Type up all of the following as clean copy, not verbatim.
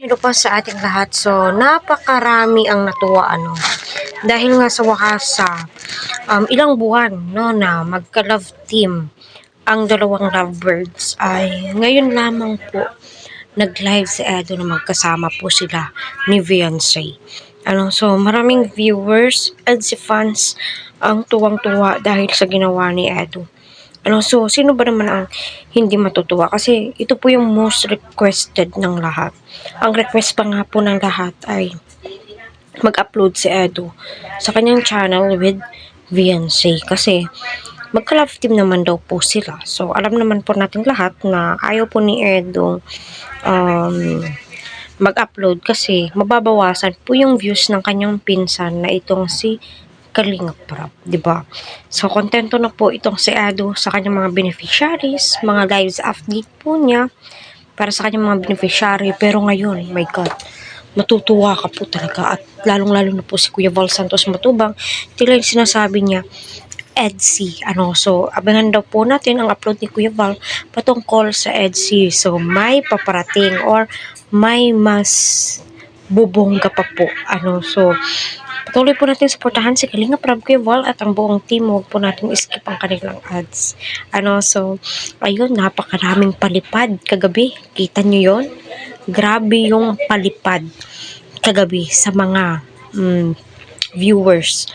hello po sa ating lahat. So, napakarami ang natuwa, dahil nga sa wakas ilang buwan, na magka-love team ang dalawang lovebirds ay ngayon lamang po nag-live si Edo na magkasama po sila ni Beyonce. So maraming viewers at si fans ang tuwang-tuwa dahil sa ginawa ni Edo. So sino ba naman ang hindi matutuwa? Kasi ito po yung most requested ng lahat. Ang request pa nga po ng lahat ay mag-upload si Edo sa kanyang channel with Beyonce. Kasi magka-love team naman daw po sila. So alam naman po natin lahat na ayaw po ni Edo mag-upload kasi mababawasan po yung views ng kanyang pinsan na itong si Kalinga Prab, 'di ba? So kontento na po itong si Edo sa kanyang mga beneficiaries, mga lives update po niya para sa kanyang mga beneficiary. Pero ngayon, my God, matutuwa ka po talaga at lalong-lalo na po si Kuya Val Santos Matubang. Tila yung sinasabi niya, EDC. So, abangan daw po natin ang upload ni Kuya Val patungkol sa EDC. So, may paparating or may mas bubongga pa po. So, patuloy po natin suportahan si Kalinga Prab, Kuya Val at ang buong team. Huwag po natin skip ang kanilang ads. So, ayun, napakaraming palipad kagabi. Kita nyo yon? Grabe yung palipad kagabi sa mga viewers.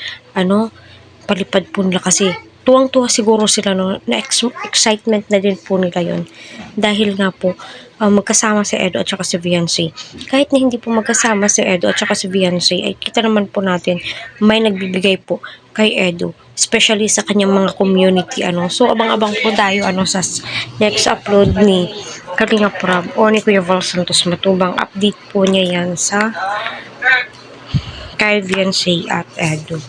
Palipad po nila kasi tuwang-tuwa siguro sila, na excitement na din po nila yon dahil nga po magkasama si Edo at saka si Beyonce. Kahit na hindi po magkasama si Edo at saka si Beyonce, ay kita naman po natin may nagbibigay po kay Edo, especially sa kanyang mga community. So abang-abang po tayo sa next upload ni Kalinga Prab o ni Kuya Val Santos Matubang. Update po niya yan sa kay Beyonce at Edo.